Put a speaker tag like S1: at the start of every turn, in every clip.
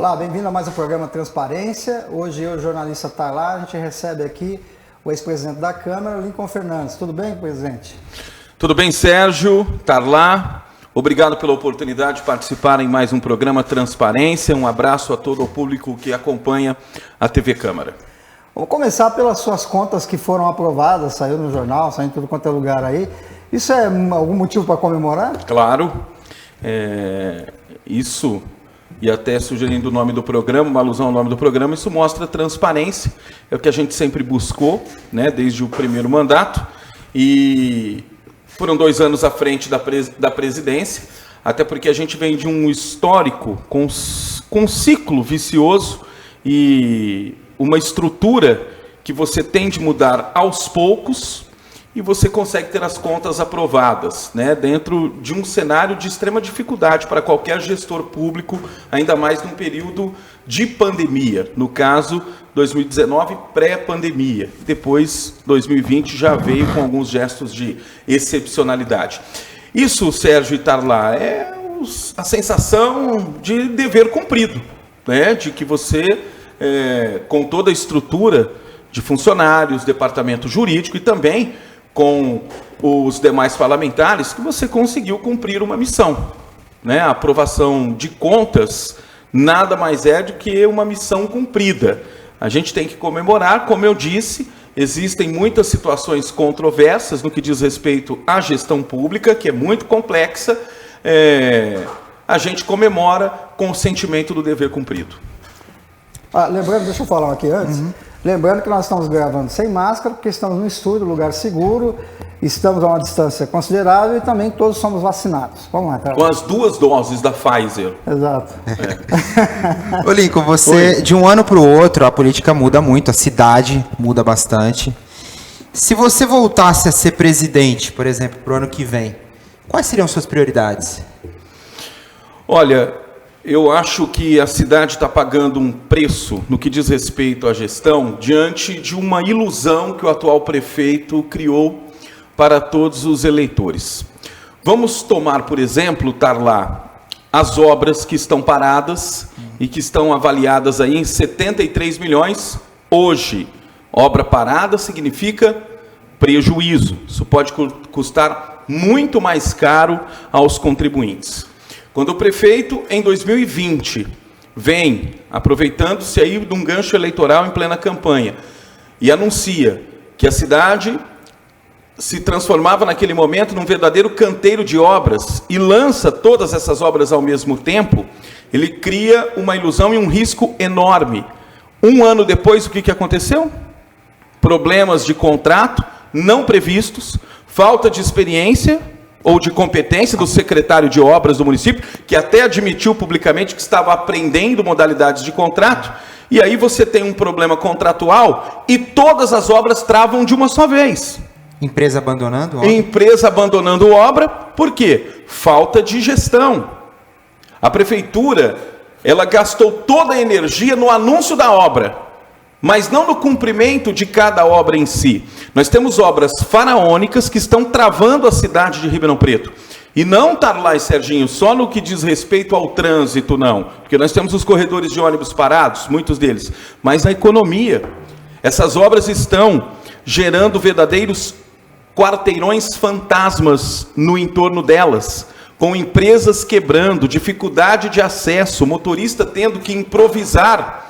S1: Olá, bem-vindo a mais um programa Transparência. Hoje eu, jornalista Tarlá, a gente recebe aqui o ex-presidente da Câmara, Lincoln Fernandes. Tudo bem, presidente?
S2: Tudo bem, Sérgio, Tarlá. Obrigado pela oportunidade de participar em mais um programa Transparência. Um abraço a todo o público que acompanha a TV Câmara.
S1: Vamos começar pelas suas contas que foram aprovadas, saiu no jornal, saiu em tudo quanto é lugar aí. Isso é algum motivo para comemorar?
S2: Claro, isso, e até sugerindo o nome do programa, uma alusão ao nome do programa, isso mostra transparência, é o que a gente sempre buscou, né, desde o primeiro mandato, e foram 2 anos à frente da presidência, até porque a gente vem de um histórico com um ciclo vicioso e uma estrutura que você tem de mudar aos poucos e você consegue ter as contas aprovadas, né, dentro de um cenário de extrema dificuldade para qualquer gestor público, ainda mais num período de pandemia. No caso, 2019, pré-pandemia. Depois, 2020 já veio com alguns gestos de excepcionalidade. Isso, Sérgio e Tarlá, é a sensação de dever cumprido, né, de que você, com toda a estrutura de funcionários, departamento jurídico e também com os demais parlamentares, que você conseguiu cumprir uma missão, né? A aprovação de contas nada mais é do que uma missão cumprida. A gente tem que comemorar, como eu disse, existem muitas situações controversas no que diz respeito à gestão pública, que é muito complexa. A gente comemora com o sentimento do dever cumprido.
S1: Lembrando, deixa eu falar aqui antes. Lembrando que nós estamos gravando sem máscara, porque estamos no estúdio, lugar seguro, estamos a uma distância considerável e também todos somos vacinados. Vamos lá, cara.
S2: Com as 2 doses da Pfizer.
S1: Exato.
S3: Ô Lincoln, você, de um ano para o outro, a política muda muito, a cidade muda bastante. Se você voltasse a ser presidente, por exemplo, para o ano que vem, quais seriam suas prioridades?
S2: Olha, eu acho que a cidade está pagando um preço no que diz respeito à gestão diante de uma ilusão que o atual prefeito criou para todos os eleitores. Vamos tomar, por exemplo, Tarlá, as obras que estão paradas e que estão avaliadas aí em 73 milhões hoje. Obra parada significa prejuízo. Isso pode custar muito mais caro aos contribuintes. Quando o prefeito, em 2020, vem, aproveitando-se aí de um gancho eleitoral em plena campanha, e anuncia que a cidade se transformava naquele momento num verdadeiro canteiro de obras, e lança todas essas obras ao mesmo tempo, ele cria uma ilusão e um risco enorme. 1 ano depois, o que aconteceu? Problemas de contrato não previstos, falta de experiência ou de competência do secretário de obras do município, que até admitiu publicamente que estava aprendendo modalidades de contrato, e aí você tem um problema contratual e todas as obras travam de uma só vez.
S3: Empresa abandonando obra?
S2: Empresa abandonando obra, por quê? Falta de gestão. A prefeitura, ela gastou toda a energia no anúncio da obra, mas não no cumprimento de cada obra em si. Nós temos obras faraônicas que estão travando a cidade de Ribeirão Preto. E não, Tarlá e Serginho, só no que diz respeito ao trânsito, não. Porque nós temos os corredores de ônibus parados, muitos deles. Mas na economia, essas obras estão gerando verdadeiros quarteirões fantasmas no entorno delas, com empresas quebrando, dificuldade de acesso, motorista tendo que improvisar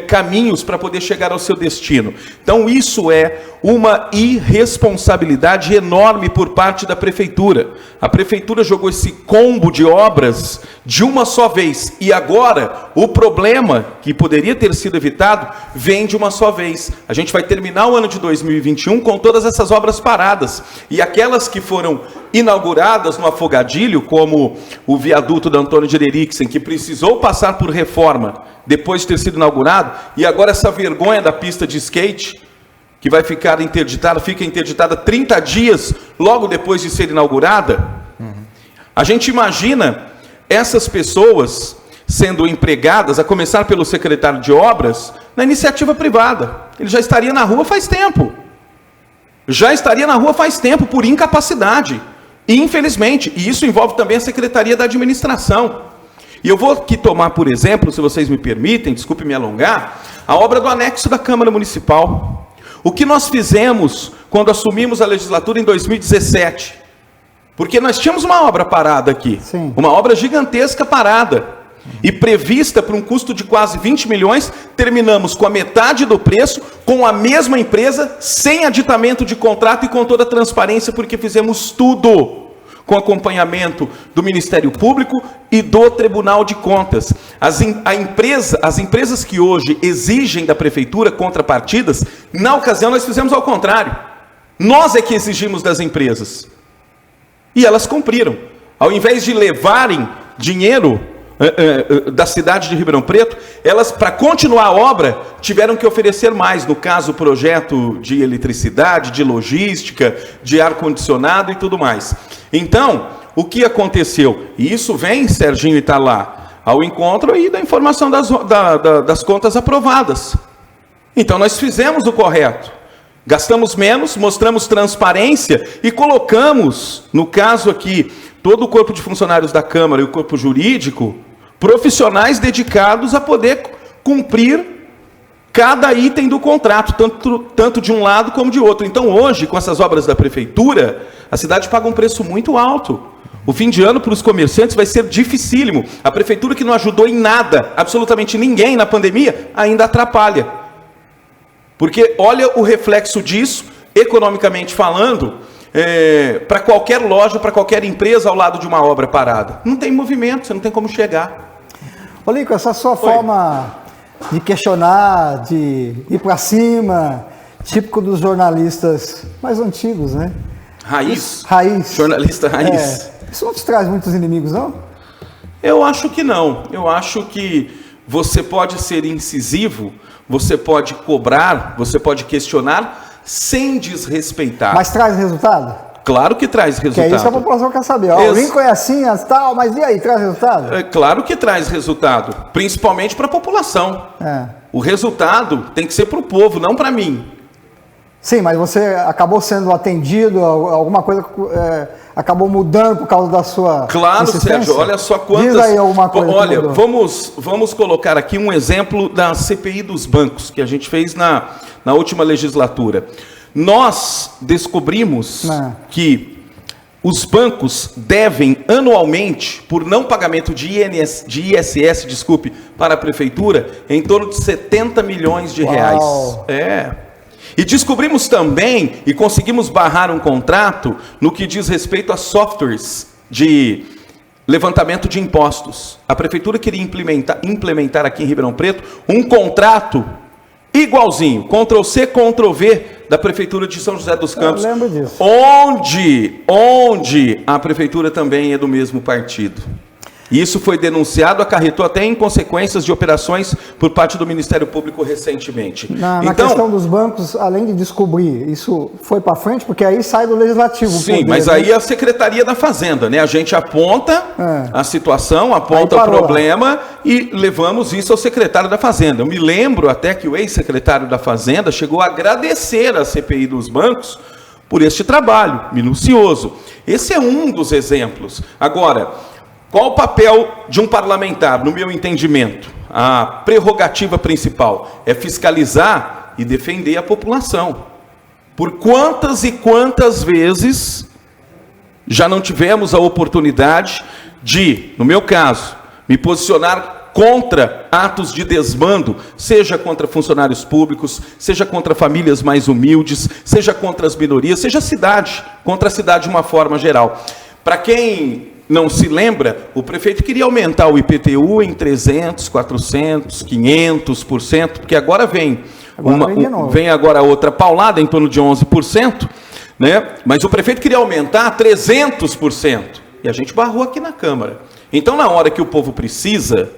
S2: caminhos para poder chegar ao seu destino. Então isso é uma irresponsabilidade enorme por parte da prefeitura. A prefeitura jogou esse combo de obras de uma só vez, e agora o problema que poderia ter sido evitado vem de uma só vez. A gente vai terminar o ano de 2021 com todas essas obras paradas, e aquelas que foram inauguradas no afogadilho, como o viaduto da Antônio de Eriksen, que precisou passar por reforma depois de ter sido inaugurado, e agora essa vergonha da pista de skate, que vai ficar interditada, fica interditada 30 dias logo depois de ser inaugurada. A gente imagina essas pessoas sendo empregadas, a começar pelo secretário de obras, na iniciativa privada. Ele já estaria na rua faz tempo. Já estaria na rua faz tempo por incapacidade. E, infelizmente, e isso envolve também a Secretaria da Administração. E eu vou aqui tomar, por exemplo, se vocês me permitem, desculpe me alongar, a obra do anexo da Câmara Municipal. O que nós fizemos quando assumimos a legislatura em 2017? Porque nós tínhamos uma obra parada aqui,
S1: Sim.
S2: uma obra gigantesca parada, e prevista para um custo de quase 20 milhões, terminamos com a metade do preço, com a mesma empresa, sem aditamento de contrato e com toda a transparência, porque fizemos tudo com acompanhamento do Ministério Público e do Tribunal de Contas. As empresas que hoje exigem da Prefeitura contrapartidas, na ocasião nós fizemos ao contrário. Nós é que exigimos das empresas. E elas cumpriram. Ao invés de levarem dinheiro da cidade de Ribeirão Preto, elas, para continuar a obra, tiveram que oferecer mais, no caso, projeto de eletricidade, de logística, de ar-condicionado e tudo mais. Então, o que aconteceu? E isso vem, Serginho, e está lá, ao encontro aí da informação das contas aprovadas. Então, nós fizemos o correto. Gastamos menos, mostramos transparência e colocamos, no caso aqui, todo o corpo de funcionários da Câmara e o corpo jurídico, profissionais dedicados a poder cumprir cada item do contrato, tanto de um lado como de outro. Então, hoje, com essas obras da Prefeitura, a cidade paga um preço muito alto. O fim de ano para os comerciantes vai ser dificílimo. A Prefeitura, que não ajudou em nada, absolutamente ninguém na pandemia, ainda atrapalha. Porque olha o reflexo disso, economicamente falando, para qualquer loja, para qualquer empresa ao lado de uma obra parada. Não tem movimento, você não tem como chegar.
S1: Ô, Lincoln, essa sua forma de questionar, de ir para cima, típico dos jornalistas mais antigos, né?
S2: Raiz.
S1: Raiz.
S2: Jornalista raiz.
S1: Isso não te traz muitos inimigos, não?
S2: Eu acho que não. Eu acho que você pode ser incisivo, você pode cobrar, você pode questionar, sem desrespeitar.
S1: Mas traz resultado?
S2: Claro que traz resultado.
S1: Que é isso que a população quer saber. O Lincoln é assim, tal, mas e aí, traz resultado?
S2: É claro que traz resultado, principalmente para a população. O resultado tem que ser para o povo, não para mim.
S1: Sim, mas você acabou sendo atendido, alguma coisa acabou mudando por causa da sua
S2: Claro, Sérgio, olha só quantas...
S1: Diz aí alguma coisa.
S2: Olha, vamos colocar aqui um exemplo da CPI dos bancos, que a gente fez na última legislatura. Nós descobrimos que os bancos devem anualmente, por não pagamento de ISS, para a Prefeitura, em torno de 70 milhões de reais. E descobrimos também, e conseguimos barrar um contrato, no que diz respeito a softwares de levantamento de impostos. A Prefeitura queria implementar aqui em Ribeirão Preto um contrato igualzinho, Ctrl-C, Ctrl-V, da Prefeitura de São José dos Campos.
S1: Eu lembro disso.
S2: Onde a Prefeitura também é do mesmo partido. Isso foi denunciado, acarretou até em consequências de operações por parte do Ministério Público recentemente.
S1: Na questão dos bancos, além de descobrir, isso foi para frente, porque aí sai do Legislativo.
S2: Sim, poder, mas aí a Secretaria da Fazenda, né? A gente aponta a situação, aponta o problema e levamos isso ao secretário da Fazenda. Eu me lembro até que o ex-secretário da Fazenda chegou a agradecer a CPI dos bancos por este trabalho minucioso. Esse é um dos exemplos. Agora, qual o papel de um parlamentar, no meu entendimento? A prerrogativa principal é fiscalizar e defender a população. Por quantas e quantas vezes já não tivemos a oportunidade de, no meu caso, me posicionar contra atos de desmando, seja contra funcionários públicos, seja contra famílias mais humildes, seja contra as minorias, seja contra a cidade de uma forma geral. Para quem não se lembra, o prefeito queria aumentar o IPTU em 300%, 400%, 500%, porque agora vem agora outra paulada em torno de 11%, né? Mas o prefeito queria aumentar 300%, e a gente barrou aqui na Câmara. Então, na hora que o povo precisa,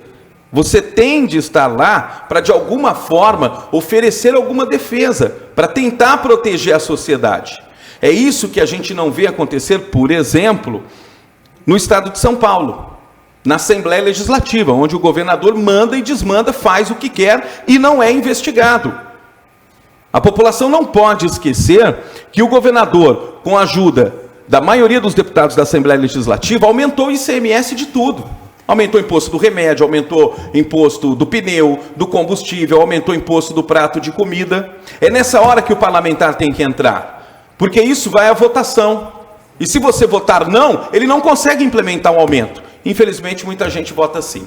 S2: você tem de estar lá para, de alguma forma, oferecer alguma defesa, para tentar proteger a sociedade. É isso que a gente não vê acontecer, por exemplo, no estado de São Paulo, na Assembleia Legislativa, onde o governador manda e desmanda, faz o que quer e não é investigado. A população não pode esquecer que o governador, com a ajuda da maioria dos deputados da Assembleia Legislativa, aumentou o ICMS de tudo. Aumentou o imposto do remédio, aumentou o imposto do pneu, do combustível, aumentou o imposto do prato de comida. É nessa hora que o parlamentar tem que entrar, porque isso vai à votação. E se você votar não, ele não consegue implementar um aumento. Infelizmente, muita gente vota sim.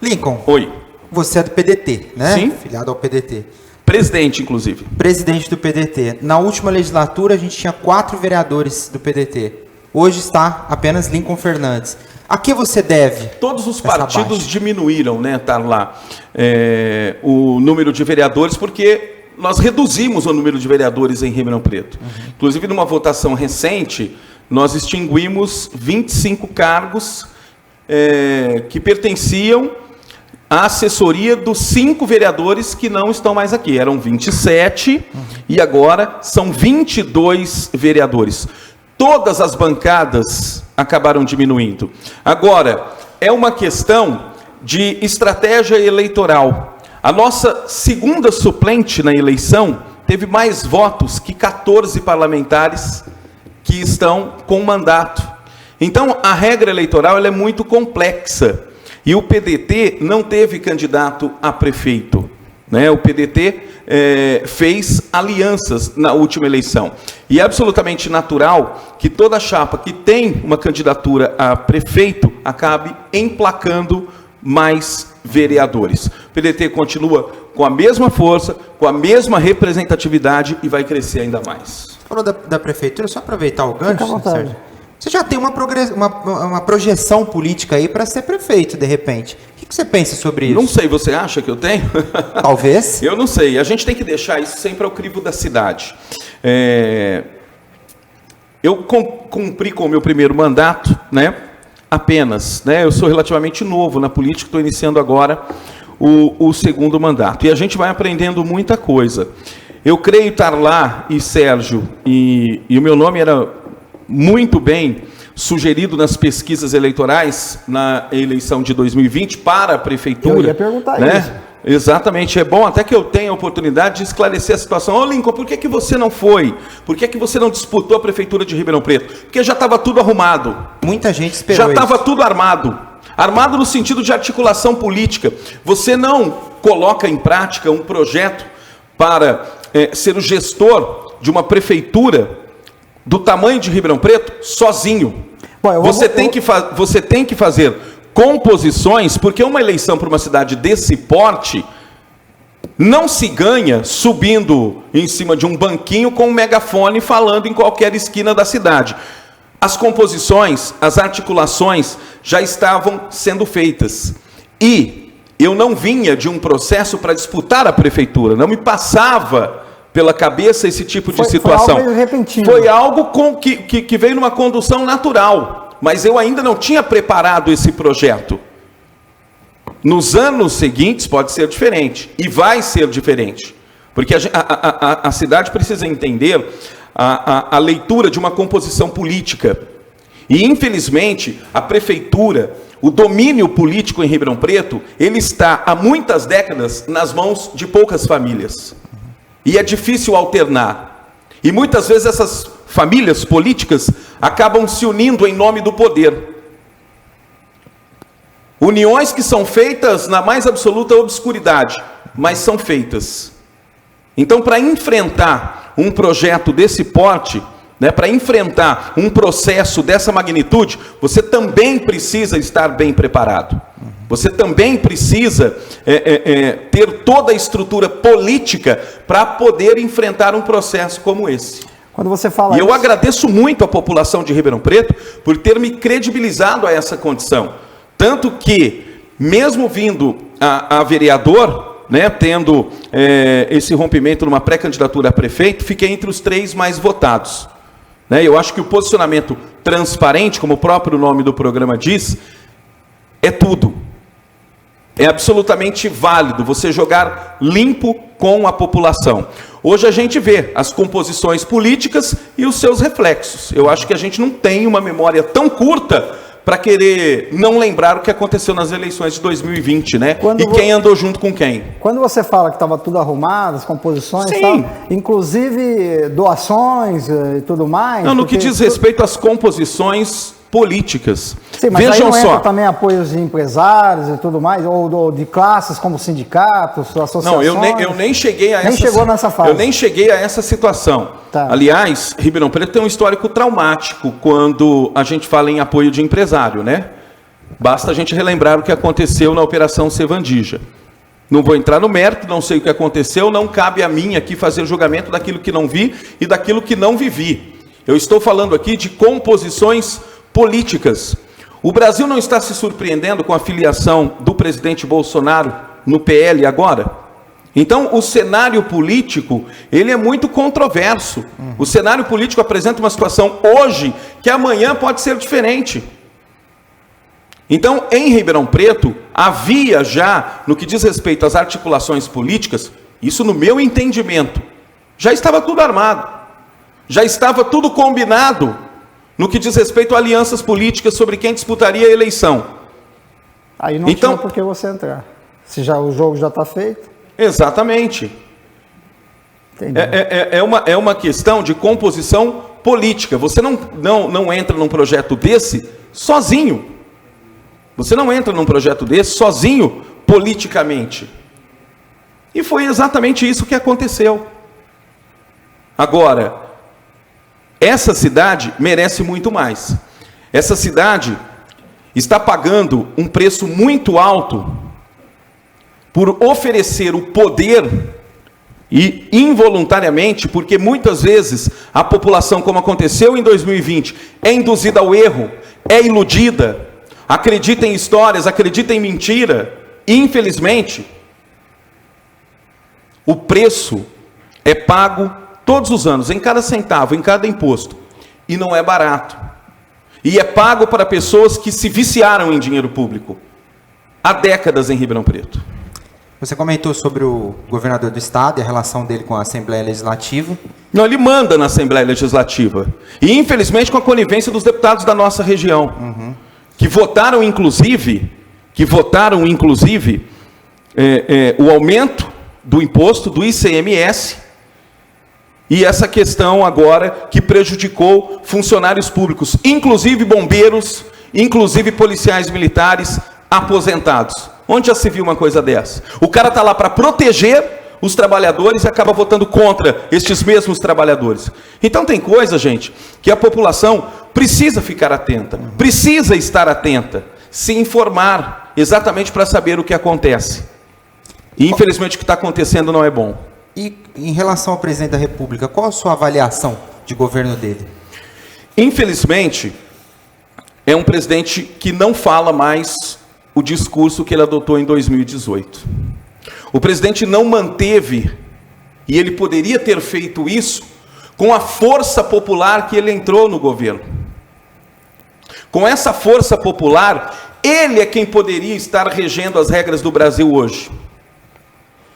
S3: Lincoln.
S2: Oi.
S3: Você é do PDT, né?
S2: Sim.
S3: Filiado ao PDT.
S2: Presidente, inclusive.
S3: Presidente do PDT. Na última legislatura, a gente tinha 4 vereadores do PDT. Hoje está apenas Lincoln Fernandes. A que você deve?
S2: Todos os partidos diminuíram, né, Tarlá, o número de vereadores, porque nós reduzimos o número de vereadores em Ribeirão Preto. Inclusive, numa votação recente, nós extinguimos 25 cargos que pertenciam à assessoria dos 5 vereadores que não estão mais aqui. Eram 27 e agora são 22 vereadores. Todas as bancadas acabaram diminuindo. Agora, é uma questão de estratégia eleitoral. A nossa segunda suplente na eleição teve mais votos que 14 parlamentares que estão com mandato. Então, a regra eleitoral ela é muito complexa. E o PDT não teve candidato a prefeito, né? O PDT fez alianças na última eleição. E é absolutamente natural que toda chapa que tem uma candidatura a prefeito acabe emplacando mais vereadores. O PDT continua com a mesma força, com a mesma representatividade e vai crescer ainda mais.
S3: Falou da prefeitura, só aproveitar o gancho,
S1: Fica à vontade.
S3: Sérgio. Você já tem uma projeção política aí para ser prefeito, de repente. O que você pensa sobre isso?
S2: Não sei, você acha que eu tenho?
S3: Talvez.
S2: Eu não sei. A gente tem que deixar isso sempre ao crivo da cidade. Eu cumpri com o meu primeiro mandato, né? Apenas, né? Eu sou relativamente novo na política, estou iniciando agora o segundo mandato. E a gente vai aprendendo muita coisa. Eu creio, Tarlá e Sérgio, e o meu nome era muito bem sugerido nas pesquisas eleitorais na eleição de 2020 para a prefeitura.
S1: Eu ia perguntar
S2: né?
S1: isso.
S2: Exatamente, é bom até que eu tenha a oportunidade de esclarecer a situação. Ô Lincoln, por que você não foi? Por que você não disputou a prefeitura de Ribeirão Preto? Porque já estava tudo arrumado.
S3: Muita gente esperou
S2: já estava tudo armado. Armado no sentido de articulação política. Você não coloca em prática um projeto para ser o gestor de uma prefeitura do tamanho de Ribeirão Preto, sozinho. Bom, você tem que fazer composições, porque uma eleição para uma cidade desse porte não se ganha subindo em cima de um banquinho com um megafone falando em qualquer esquina da cidade. As composições, as articulações já estavam sendo feitas. E eu não vinha de um processo para disputar a prefeitura, não me passava pela cabeça esse tipo de situação.
S1: Foi algo repentino.
S2: Foi algo que veio numa condução natural, mas eu ainda não tinha preparado esse projeto. Nos anos seguintes pode ser diferente, e vai ser diferente, porque a cidade precisa entender a leitura de uma composição política. E infelizmente a prefeitura, o domínio político em Ribeirão Preto, ele está há muitas décadas nas mãos de poucas famílias. E é difícil alternar. E muitas vezes essas famílias políticas acabam se unindo em nome do poder. Uniões que são feitas na mais absoluta obscuridade, mas são feitas. Então, para enfrentar um projeto desse porte, né, para enfrentar um processo dessa magnitude, você também precisa estar bem preparado. Você também precisa ter toda a estrutura política para poder enfrentar um processo como esse.
S1: Quando você fala
S2: eu agradeço muito a população de Ribeirão Preto por ter me credibilizado a essa condição. Tanto que, mesmo vindo a vereador, né, tendo esse rompimento numa pré-candidatura a prefeito, fiquei entre os 3 mais votados. Né, eu acho que o posicionamento transparente, como o próprio nome do programa diz, é tudo. É absolutamente válido você jogar limpo com a população. Hoje a gente vê as composições políticas e os seus reflexos. Eu acho que a gente não tem uma memória tão curta para querer não lembrar o que aconteceu nas eleições de 2020, né? Quem andou junto com quem.
S1: Quando você fala que estava tudo arrumado, as composições,
S2: sim,
S1: tal, inclusive doações e tudo mais...
S2: Não, no que diz respeito às composições políticas.
S1: Sim, mas
S2: Vejam
S1: aí não
S2: só.
S1: entra também apoios de empresários e tudo mais, ou de classes como sindicatos, associações?
S2: Não, eu nem cheguei a
S1: nem chegou nessa fase.
S2: Eu nem cheguei a essa situação.
S1: Tá.
S2: Aliás, Ribeirão Preto tem um histórico traumático quando a gente fala em apoio de empresário, né? Basta a gente relembrar o que aconteceu na Operação Sevandija. Não vou entrar no mérito, não sei o que aconteceu, não cabe a mim aqui fazer julgamento daquilo que não vi e daquilo que não vivi. Eu estou falando aqui de composições políticas. O Brasil não está se surpreendendo com a filiação do presidente Bolsonaro no PL agora? Então, o cenário político, ele é muito controverso. O cenário político apresenta uma situação hoje que amanhã pode ser diferente. Então, em Ribeirão Preto, havia já, no que diz respeito às articulações políticas, isso no meu entendimento, já estava tudo armado, já estava tudo combinado no que diz respeito a alianças políticas sobre quem disputaria a eleição.
S1: Aí não tinha por que você entrar, se já, o jogo já está feito.
S2: Exatamente. É uma questão de composição política. Você não entra num projeto desse sozinho. Você não entra num projeto desse sozinho, politicamente. E foi exatamente isso que aconteceu. Agora, essa cidade merece muito mais. Essa cidade está pagando um preço muito alto por oferecer o poder e involuntariamente, porque muitas vezes a população, como aconteceu em 2020, é induzida ao erro, é iludida, acredita em histórias, acredita em mentira. E, infelizmente, o preço é pago todos os anos, em cada centavo, em cada imposto. E não é barato. E é pago para pessoas que se viciaram em dinheiro público. Há décadas em Ribeirão Preto.
S3: Você comentou sobre o governador do estado e a relação dele com a Assembleia Legislativa.
S2: Não, ele manda na Assembleia Legislativa. E, infelizmente, com a conivência dos deputados da nossa região. Que votaram, inclusive, o aumento do imposto do ICMS e essa questão agora que prejudicou funcionários públicos, inclusive bombeiros, inclusive policiais militares aposentados. Onde já se viu uma coisa dessa? O cara está lá para proteger os trabalhadores e acaba votando contra estes mesmos trabalhadores. Então tem coisa, gente, que a população precisa ficar atenta, precisa estar atenta, se informar exatamente para saber o que acontece. E infelizmente o que está acontecendo não é bom.
S3: E em relação ao presidente da República, qual a sua avaliação de governo dele?
S2: Infelizmente, é um presidente que não fala mais o discurso que ele adotou em 2018. O presidente não manteve, e ele poderia ter feito isso, com a força popular que ele entrou no governo. Com essa força popular, ele é quem poderia estar regendo as regras do Brasil hoje.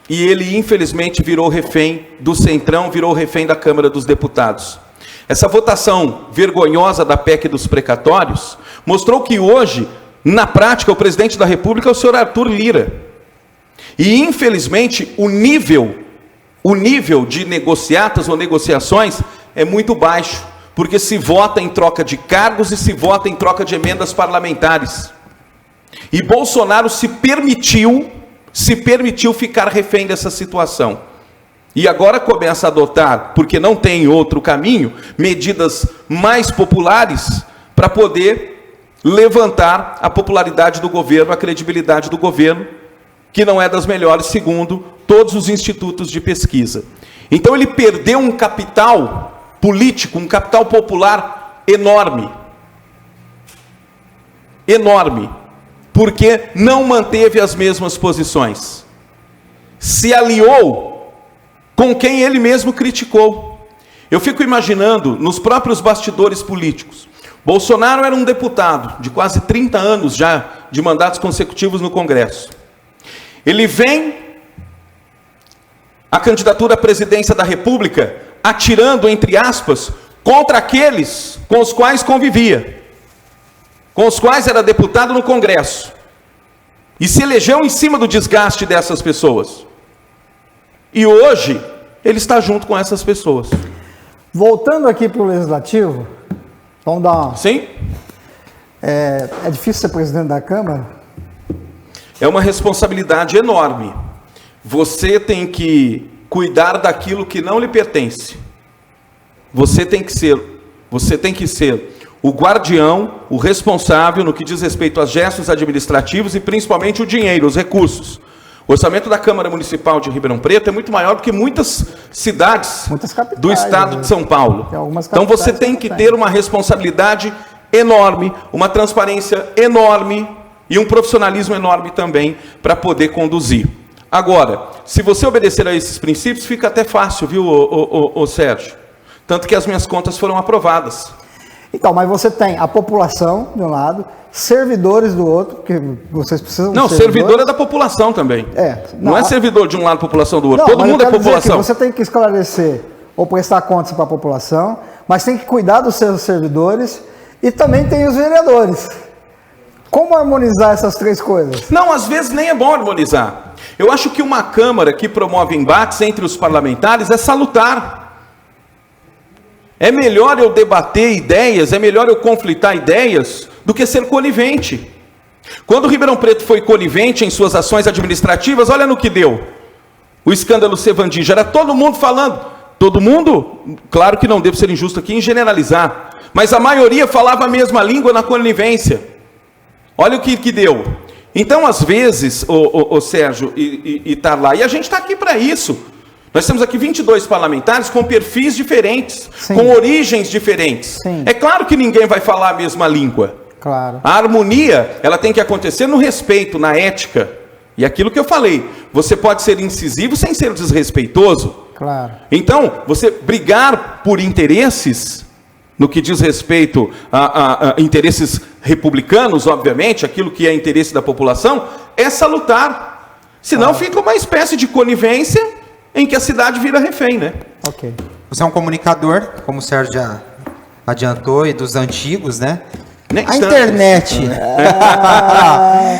S2: E ele, infelizmente, virou refém do Centrão, virou refém da Câmara dos Deputados. Essa votação vergonhosa da PEC dos precatórios mostrou que hoje, na prática, o presidente da República é o senhor Arthur Lira. E, infelizmente, o nível de negociatas ou negociações é muito baixo, porque se vota em troca de cargos e se vota em troca de emendas parlamentares. E Bolsonaro se permitiu ficar refém dessa situação. E agora começa a adotar, porque não tem outro caminho, medidas mais populares para poder levantar a popularidade do governo, a credibilidade do governo, que não é das melhores, segundo todos os institutos de pesquisa. Então ele perdeu um capital político, um capital popular enorme. Enorme. Porque não manteve as mesmas posições. Se aliou com quem ele mesmo criticou. Eu fico imaginando, nos próprios bastidores políticos, Bolsonaro era um deputado de quase 30 anos já de mandatos consecutivos no Congresso. Ele vem à candidatura à presidência da República atirando, entre aspas, contra aqueles com os quais convivia, com os quais era deputado no Congresso, e se elegeu em cima do desgaste dessas pessoas. E hoje ele está junto com essas pessoas.
S1: Voltando aqui para o Legislativo, vamos dar uma...
S2: Sim?
S1: É difícil ser presidente da Câmara?
S2: É uma responsabilidade enorme. Você tem que cuidar daquilo que não lhe pertence. Você tem que ser o guardião, o responsável no que diz respeito aos gestos administrativos e principalmente o dinheiro, os recursos. O orçamento da Câmara Municipal de Ribeirão Preto é muito maior do que muitas cidades do estado de São Paulo. Então você tem que ter uma responsabilidade enorme, uma transparência enorme e um profissionalismo enorme também para poder conduzir. Agora, se você obedecer a esses princípios, fica até fácil, viu, ô Sérgio? Tanto que as minhas contas foram aprovadas.
S1: Então, mas você tem a população de um lado, servidores do outro, porque vocês precisam de servidores.
S2: Servidor é da população também. Não é servidor de um lado, população do outro.
S1: Não,
S2: todo mundo é população.
S1: Você tem que esclarecer ou prestar contas para a população, mas tem que cuidar dos seus servidores e também tem os vereadores. Como harmonizar essas três coisas?
S2: Não, às vezes nem é bom harmonizar. Eu acho que uma Câmara que promove embates entre os parlamentares é salutar. É melhor eu debater ideias, é melhor eu conflitar ideias, do que ser conivente. Quando o Ribeirão Preto foi conivente em suas ações administrativas, olha no que deu. O escândalo Sevandija, era todo mundo falando. Todo mundo, claro que não devo ser injusto aqui em generalizar, mas a maioria falava a mesma língua na conivência. Olha o que deu. Então, às vezes, o Sérgio e Tarlá, e a gente está aqui para isso. Nós temos aqui 22 parlamentares com perfis diferentes,
S1: Sim.
S2: com origens diferentes.
S1: Sim.
S2: É claro que ninguém vai falar a mesma língua.
S1: Claro.
S2: A harmonia, ela tem que acontecer no respeito, na ética. E aquilo que eu falei, você pode ser incisivo sem ser desrespeitoso.
S1: Claro.
S2: Então, você brigar por interesses, no que diz respeito a interesses republicanos, obviamente, aquilo que é interesse da população, é salutar. Senão fica uma espécie de conivência em que a cidade vira refém, né?
S1: Ok.
S3: Você é um comunicador, como o Sérgio já adiantou, e dos antigos, né?
S2: Nem
S3: A
S2: tanto.
S3: internet.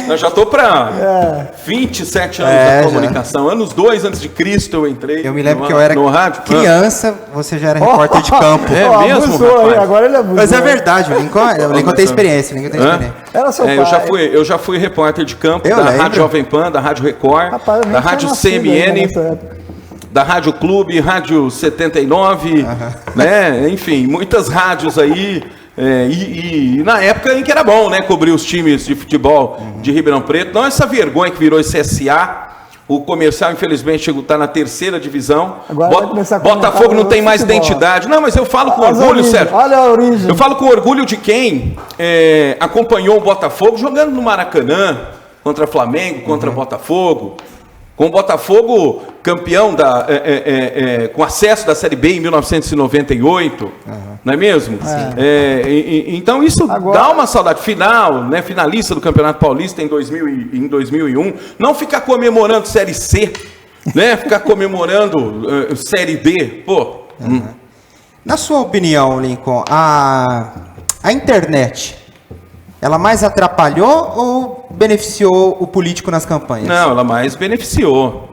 S2: Eu já estou para 27 anos da comunicação. Anos 2 antes de Cristo eu entrei.
S3: Eu me lembro que eu era
S2: rádio.
S3: criança, você já era repórter de campo.
S2: É mesmo,
S1: rapaz?
S2: rapaz?
S1: Agora ele abusou.
S3: Mas é verdade, o Lincoln tem experiência.
S1: Era seu pai.
S2: Eu já fui repórter de campo
S3: Eu
S2: da
S3: lembro.
S2: Rádio Jovem Pan, da Rádio Record,
S1: Rapaz, eu nem
S2: da
S1: tinha
S2: Rádio
S1: nascido ainda
S2: CMN,
S1: nessa época.
S2: da Rádio Clube, Rádio 79, né? Enfim, muitas rádios aí. E na época em que era bom, né? Cobrir os times de futebol de Ribeirão Preto. Não essa vergonha que virou esse SA. O Comercial, infelizmente, está na 3ª divisão.
S1: Agora vai começar a comentar
S2: Botafogo não tem mais
S1: futebol.
S2: identidade. Não, mas eu falo com
S1: As
S2: orgulho,
S1: origens,
S2: Sérgio.
S1: olha a origem.
S2: Eu falo com orgulho de quem acompanhou o Botafogo jogando no Maracanã, contra Flamengo, contra Botafogo. Com o Botafogo campeão com acesso da Série B em 1998, não é mesmo? Então isso dá uma saudade. Final, né, finalista do Campeonato Paulista em 2001. Não ficar comemorando Série C, né? Ficar comemorando Série D. Pô.
S3: Na sua opinião, Lincoln, a internet, ela mais atrapalhou ou beneficiou o político nas campanhas?
S2: Não, ela mais beneficiou.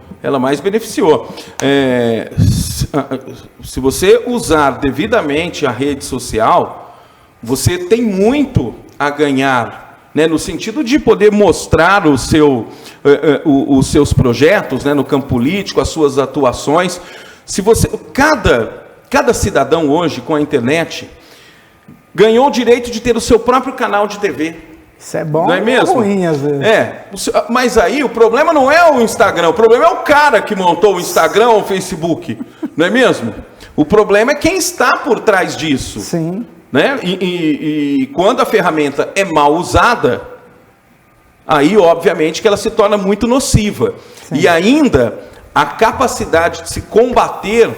S2: Se você usar devidamente a rede social, você tem muito a ganhar, né, no sentido de poder mostrar os seus projetos, né, no campo político, as suas atuações. Se você, cada cidadão hoje com a internet ganhou o direito de ter o seu próprio canal de TV.
S1: Isso é bom,
S2: não é mesmo?
S1: ruim às vezes.
S2: Mas aí o problema não é o Instagram, o problema é o cara que montou o Instagram ou o Facebook, não é mesmo? O problema é quem está por trás disso.
S1: Sim.
S2: Né? E quando a ferramenta é mal usada, aí obviamente que ela se torna muito nociva. Sim. E ainda a capacidade de se combater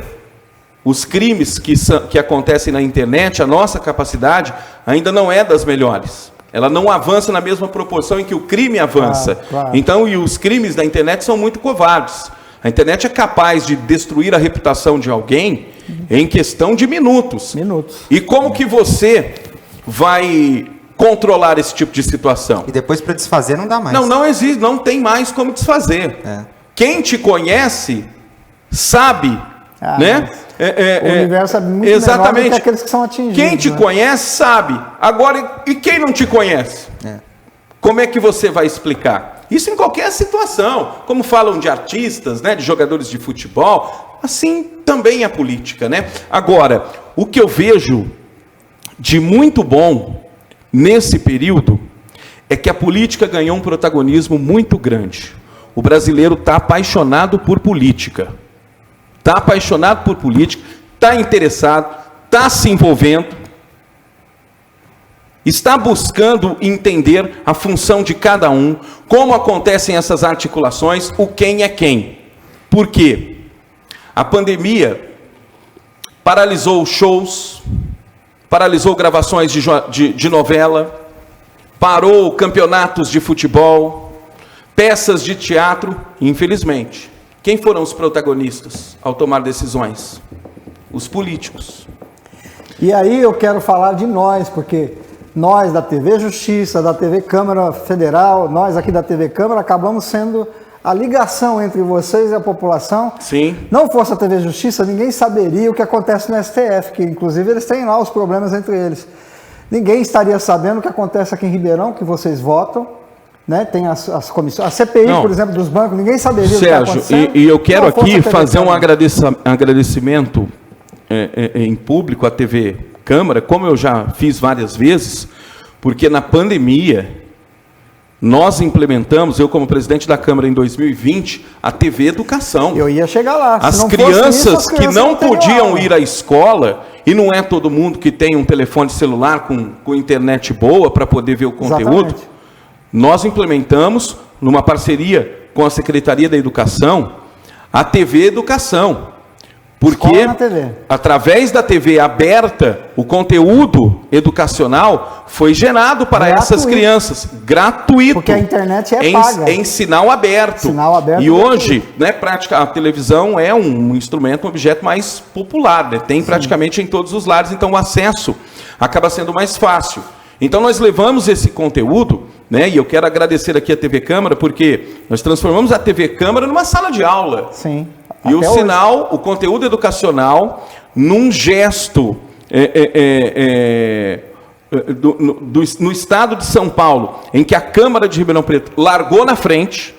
S2: os crimes que acontecem na internet, a nossa capacidade ainda não é das melhores. Ela não avança na mesma proporção em que o crime avança.
S1: Claro.
S2: Então, e os crimes da internet são muito covardes. A internet é capaz de destruir a reputação de alguém em questão de minutos. E como que você vai controlar esse tipo de situação?
S3: E depois para desfazer não dá mais.
S2: Não existe, não tem mais como desfazer. Quem te conhece sabe, né?
S1: O universo é muito
S2: exatamente.
S1: menor do que aqueles que são atingidos.
S2: Quem te conhece sabe. Agora, e quem não te conhece? Como é que você vai explicar? Isso em qualquer situação. Como falam de artistas, né, de jogadores de futebol, assim também a política, né? Agora, o que eu vejo de muito bom nesse período é que a política ganhou um protagonismo muito grande. O brasileiro está apaixonado por política. Está apaixonado por política, está interessado, está se envolvendo, está buscando entender a função de cada um, como acontecem essas articulações, o quem é quem. Por quê? A pandemia paralisou shows, paralisou gravações de novela, parou campeonatos de futebol, peças de teatro, infelizmente. Quem foram os protagonistas ao tomar decisões? Os políticos.
S1: E aí eu quero falar de nós, porque nós da TV Justiça, da TV Câmara Federal, nós aqui da TV Câmara, acabamos sendo a ligação entre vocês e a população.
S2: Sim.
S1: Não fosse a TV Justiça, ninguém saberia o que acontece no STF, que inclusive eles têm lá os problemas entre eles. Ninguém estaria sabendo o que acontece aqui em Ribeirão, que vocês votam. Né? Tem as comissões, a CPI, por exemplo, dos bancos, ninguém saberia o que está acontecendo.
S2: E eu quero aqui fazer um agradecimento em público à TV Câmara, como eu já fiz várias vezes, porque na pandemia nós implementamos, eu como presidente da Câmara em 2020, a TV Educação.
S1: Eu ia chegar lá.
S2: As crianças que não podiam ir à escola, e não é todo mundo que tem um telefone celular com internet boa para poder ver o conteúdo. Exatamente. Nós implementamos, numa parceria com a Secretaria da Educação, a TV Educação. Porque, através da TV aberta, o conteúdo educacional foi gerado para essas crianças. Gratuito.
S1: Porque a internet é paga.
S2: Em sinal aberto.
S1: Sinal aberto.
S2: E hoje, né, a televisão é um instrumento, um objeto mais popular. Né? Tem praticamente em todos os lares, então o acesso acaba sendo mais fácil. Então nós levamos esse conteúdo, né, e eu quero agradecer aqui a TV Câmara, porque nós transformamos a TV Câmara numa sala de aula.
S1: Sim.
S2: E o sinal, o conteúdo educacional, num gesto no estado de São Paulo, em que a Câmara de Ribeirão Preto largou na frente,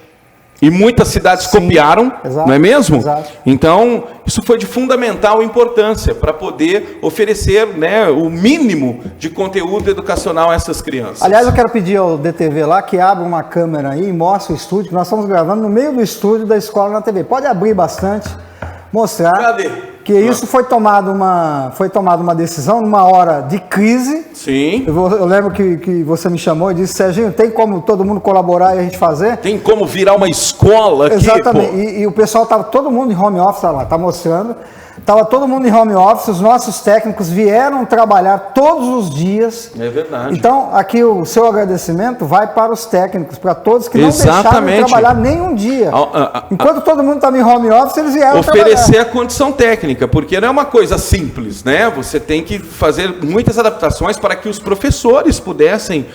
S2: e muitas cidades copiaram, exato, não é mesmo?
S1: Exato.
S2: Então, isso foi de fundamental importância para poder oferecer, né, o mínimo de conteúdo educacional a essas crianças.
S1: Aliás, eu quero pedir ao DTV lá que abra uma câmera aí e mostre o estúdio, que nós estamos gravando no meio do estúdio da Escola na TV. Pode abrir bastante, mostrar.
S2: Cadê?
S1: Que isso foi tomada uma decisão numa hora de crise.
S2: Sim.
S1: Eu lembro que você me chamou e disse, Serginho, tem como todo mundo colaborar e a gente fazer?
S2: Tem como virar uma escola aqui?
S1: Exatamente. E o pessoal estava todo mundo em home office, tá lá, tá mostrando. Estava todo mundo em home office, os nossos técnicos vieram trabalhar todos os dias.
S2: É verdade.
S1: Então, aqui o seu agradecimento vai para os técnicos, para todos que não deixaram de trabalhar nem um dia. Enquanto todo mundo estava em home office, eles vieram
S2: oferecer
S1: trabalhar.
S2: A condição técnica, porque não é uma coisa simples, né? Você tem que fazer muitas adaptações para que os professores pudessem,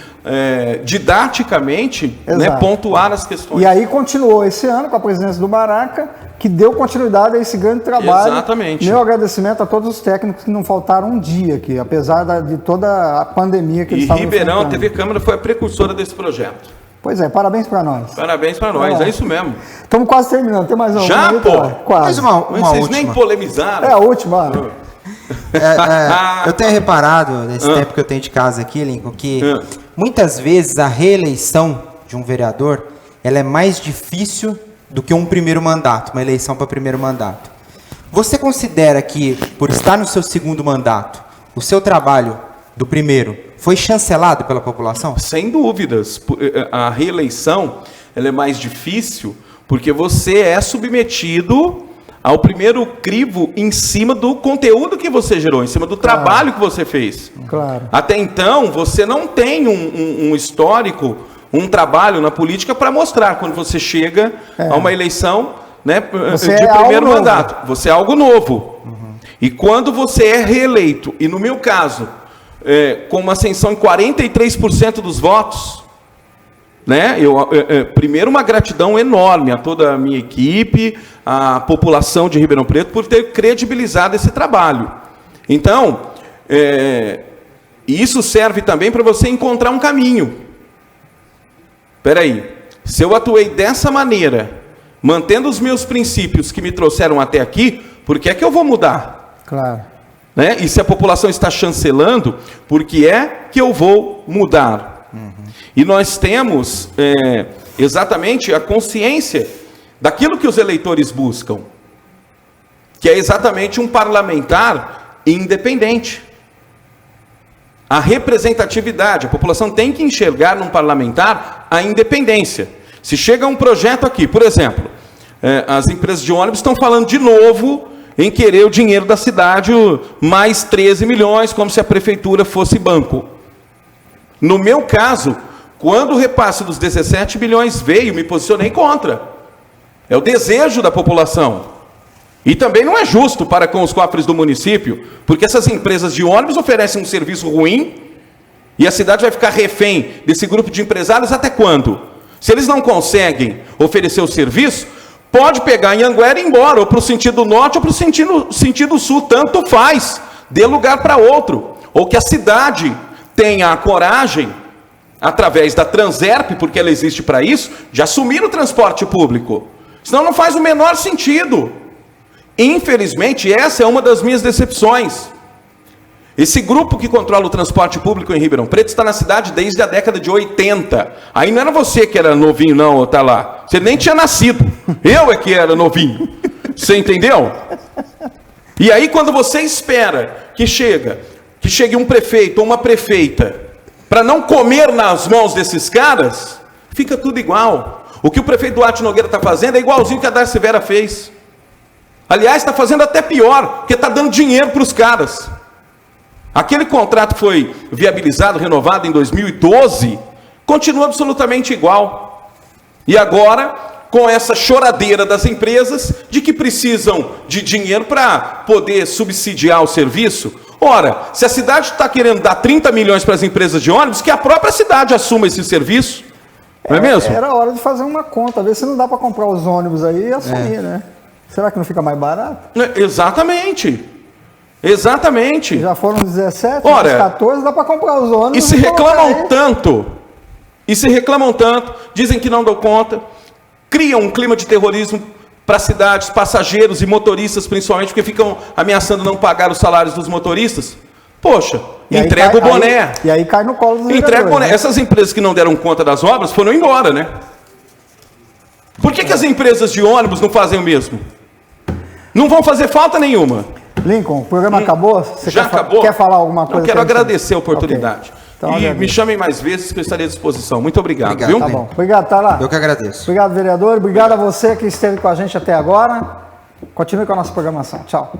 S2: didaticamente, né, pontuar as questões.
S1: E aí continuou esse ano com a presidência do Baraca, que deu continuidade a esse grande trabalho.
S2: Exatamente.
S1: Meu agradecimento a todos os técnicos que não faltaram um dia aqui, apesar de toda a pandemia que eles estavam enfrentando.
S2: E Ribeirão, a TV Câmara foi a precursora desse projeto.
S1: Pois é, parabéns para nós.
S2: Parabéns para nós, é isso mesmo.
S1: Estamos quase terminando, tem mais uma.
S2: Já, pô?
S1: Quase.
S3: Mais uma
S2: Vocês
S3: última.
S2: nem polemizaram.
S1: É a última.
S3: Eu tenho reparado, nesse tempo que eu tenho de casa aqui, Lincoln, que muitas vezes a reeleição de um vereador, ela é mais difícil do que um primeiro mandato, uma eleição para primeiro mandato. Você considera que, por estar no seu segundo mandato, o seu trabalho do primeiro foi chancelado pela população?
S2: Sem dúvidas. A reeleição, ela é mais difícil porque você é submetido ao primeiro crivo em cima do conteúdo que você gerou, em cima do trabalho que você fez.
S1: Claro.
S2: Até então, você não tem um histórico, um trabalho na política para mostrar quando você chega a uma eleição, né, de primeiro mandato. Você é algo novo. E quando você é reeleito, e no meu caso, com uma ascensão em 43% dos votos, né? Primeiro, uma gratidão enorme a toda a minha equipe, a população de Ribeirão Preto, por ter credibilizado esse trabalho. Então, isso serve também para você encontrar um caminho. Espera aí, se eu atuei dessa maneira, mantendo os meus princípios que me trouxeram até aqui, por que é que eu vou mudar?
S1: Claro.
S2: Né? E se a população está chancelando, por que é que eu vou mudar? E nós temos exatamente a consciência daquilo que os eleitores buscam, que é exatamente um parlamentar independente. A representatividade, a população tem que enxergar num parlamentar a independência. Se chega um projeto aqui, por exemplo, as empresas de ônibus estão falando de novo em querer o dinheiro da cidade, mais 13 milhões, como se a prefeitura fosse banco. No meu caso, quando o repasse dos 17 bilhões veio, me posicionei contra. É o desejo da população. E também não é justo para com os cofres do município, porque essas empresas de ônibus oferecem um serviço ruim e a cidade vai ficar refém desse grupo de empresários até quando? Se eles não conseguem oferecer o serviço, pode pegar em Anguera e ir embora, ou para o sentido norte ou para o sentido sul, tanto faz, dê lugar para outro. Ou que a cidade tenha a coragem, através da Transerp, porque ela existe para isso, de assumir o transporte público. Senão não faz o menor sentido. Infelizmente, essa é uma das minhas decepções. Esse grupo que controla o transporte público em Ribeirão Preto está na cidade desde a década de 80. Aí não era você que era novinho, não, tá lá. Você nem tinha nascido. Eu é que era novinho. Você entendeu? E aí, quando você espera que chegue um prefeito ou uma prefeita para não comer nas mãos desses caras, fica tudo igual. O que o prefeito Duarte Nogueira está fazendo é igualzinho que a Darcy Vera fez. Aliás, está fazendo até pior, porque está dando dinheiro para os caras. Aquele contrato foi viabilizado, renovado em 2012, continua absolutamente igual. E agora, com essa choradeira das empresas, de que precisam de dinheiro para poder subsidiar o serviço. Ora, se a cidade está querendo dar 30 milhões para as empresas de ônibus, que a própria cidade assuma esse serviço. Não é mesmo?
S1: Era hora de fazer uma conta, ver se não dá para comprar os ônibus aí e assumir, né? Será que não fica mais barato?
S2: Exatamente. Exatamente.
S1: Já foram 17,
S2: ora,
S1: 14, dá para comprar os ônibus.
S2: E se reclamam tanto, dizem que não dão conta, criam um clima de terrorismo para cidades, passageiros e motoristas principalmente, porque ficam ameaçando não pagar os salários dos motoristas. Poxa, entrega o boné.
S1: E aí cai no colo dos
S2: entrega o boné.
S1: Né?
S2: Essas empresas que não deram conta das obras foram embora, né? Por que as empresas de ônibus não fazem o mesmo? Não vão fazer falta nenhuma.
S1: Lincoln, o programa acabou? Você
S2: já acabou?
S1: Quer falar alguma coisa?
S2: Eu quero agradecer a oportunidade.
S1: Okay. Então,
S2: e me chamem mais vezes que eu estarei à disposição. Muito obrigado. Viu?
S1: Tá bom. Obrigado, Tala.
S3: Eu que agradeço.
S1: Obrigado, vereador. Obrigado a você que esteve com a gente até agora. Continue com a nossa programação. Tchau.